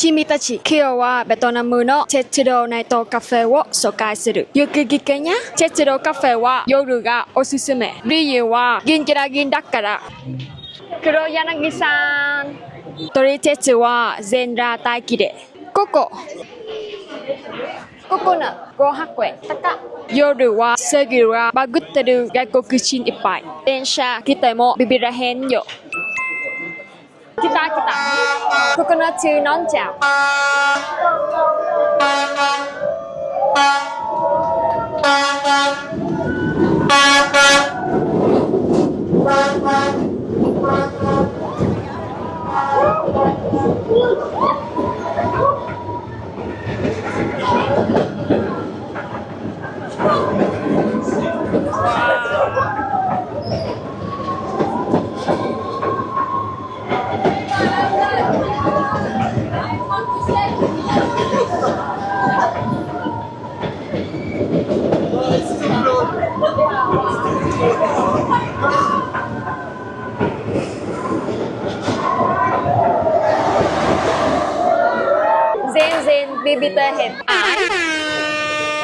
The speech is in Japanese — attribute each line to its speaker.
Speaker 1: 君たち、今日はベトナムの鉄道ナイトカフェを紹介する。よく聞けにゃ。鉄道カフェは夜がおすすめ。理由は銀キラ銀だから。黒柳さん。撮り鉄は全裸待機で。ここの500円高。夜は席がバグってる外国人いっぱい。電車来てもビビらへんよ。来た。ここの中飲んじゃう。全然ビビってへん。